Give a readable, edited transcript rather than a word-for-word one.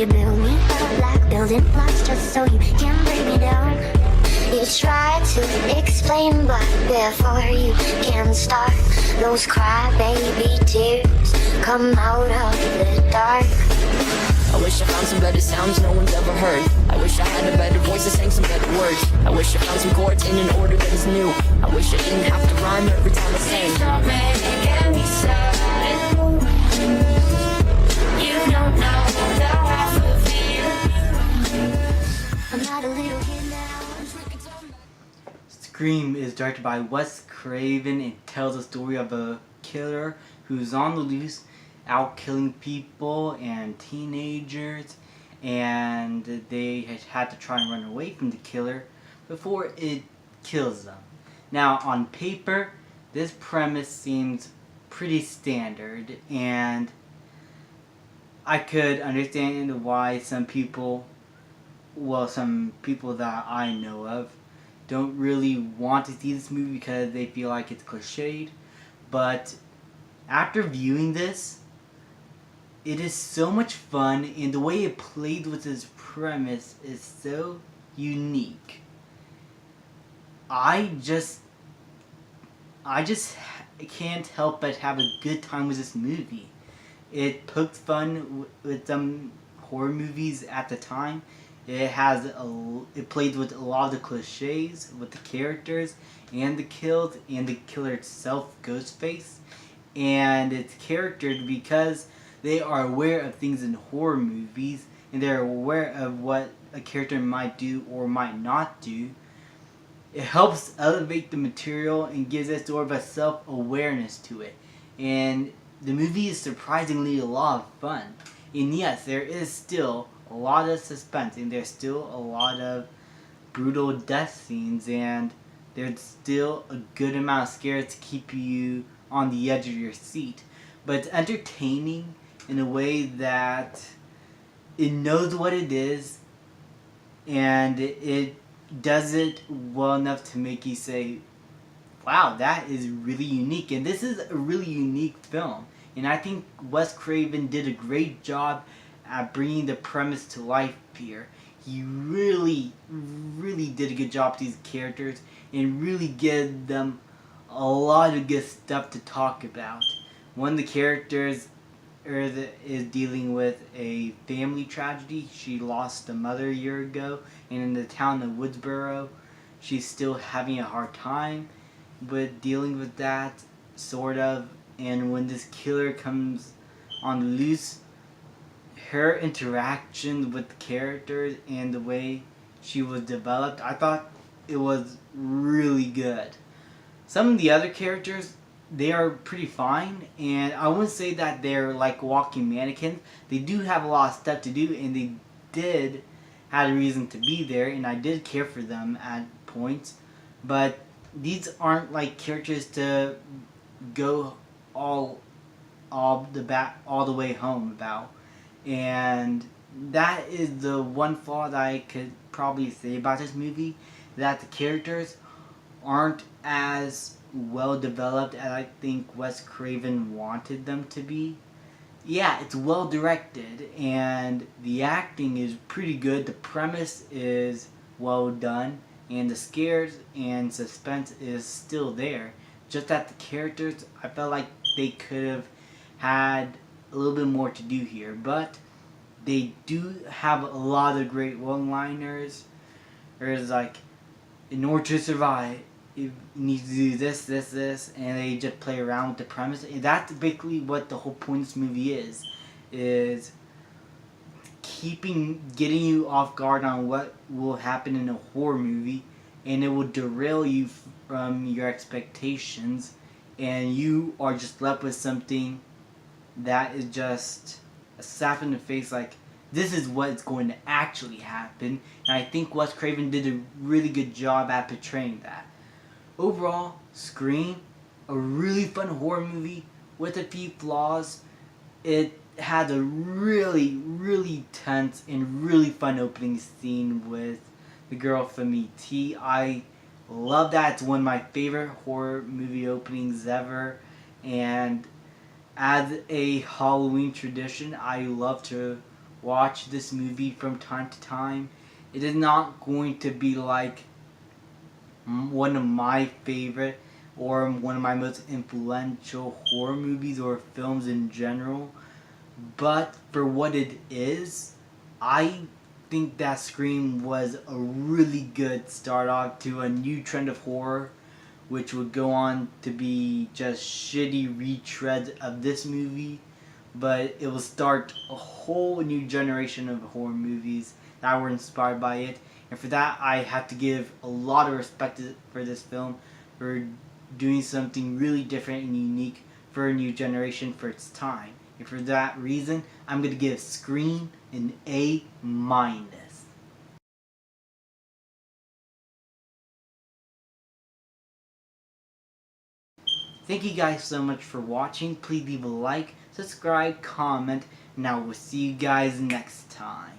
You build me up like building blocks just so you can break me down. You try to explain, but before you can start, those crybaby tears come out of the dark. I wish I found some better sounds no one's ever heard. I wish I had a better voice that sang some better words. I wish I found some chords in an order that is new. I wish I didn't have to rhyme every time I sang. Don't make me sad. You don't know the half of me. I'm not a little kid now. Scream is directed by Wes Craven and tells the story of a killer who's on the loose, out killing people and teenagers, and they had to try and run away from the killer before it kills them. Now, on paper, this premise seems pretty standard, and I could understand why some people that I know of don't really want to see this movie because they feel like it's cliched. But after viewing this, it is so much fun, and the way it played with this premise is so unique. I just can't help but have a good time with this movie. It poked fun with some horror movies at the time. It played with a lot of the cliches with the characters and the kills and the killer itself, Ghostface, and it's charactered because they are aware of things in horror movies and they're aware of what a character might do or might not do. It helps elevate the material and gives it sort of a self-awareness to it. And the movie is surprisingly a lot of fun. And yes, there is still a lot of suspense and there's still a lot of brutal death scenes, and there's still a good amount of scares to keep you on the edge of your seat. But it's entertaining in a way that it knows what it is, and it does it well enough to make you say, wow, that is really unique. And this is a really unique film, and I think Wes Craven did a great job at bringing the premise to life here. He really did a good job with these characters and really gave them a lot of good stuff to talk about. One of the characters is dealing with a family tragedy. She lost a mother a year ago, and in the town of Woodsboro, she's still having a hard time with dealing with that, sort of. And when this killer comes on the loose, her interaction with the characters and the way she was developed, I thought it was really good. Some of the other characters, they are pretty fine, and I wouldn't say that they're like walking mannequins. They do have a lot of stuff to do, and they did have a reason to be there, and I did care for them at points. But these aren't like characters to go all the way home about. And that is the one flaw that I could probably say about this movie, that the characters aren't as well developed as I think Wes Craven wanted them to be. Yeah, it's well directed and the acting is pretty good, the premise is well done, and the scares and suspense is still there. Just that the characters, I felt like they could have had a little bit more to do here, but they do have a lot of great one-liners. There's like, in order to survive, you need to do this, and they just play around with the premise. And that's basically what the whole point of this movie is getting you off guard on what will happen in a horror movie, and it will derail you from your expectations, and you are just left with something that is just a slap in the face, like, this is what's going to actually happen. And I think Wes Craven did a really good job at portraying that. Overall, Scream, a really fun horror movie with a few flaws. It had a really tense and really fun opening scene with the girl from E.T. I love that. It's one of my favorite horror movie openings ever, and as a Halloween tradition, I love to watch this movie from time to time. It is not going to be like one of my favorite or one of my most influential horror movies or films in general, but for what it is, I think that Scream was a really good start off to a new trend of horror, which would go on to be just shitty retreads of this movie, but it will start a whole new generation of horror movies that were inspired by it. And for that, I have to give a lot of respect for this film for doing something really different and unique for a new generation for its time. And for that reason, I'm going to give Scream an A-. Thank you guys so much for watching. Please leave a like, subscribe, comment, and I will see you guys next time.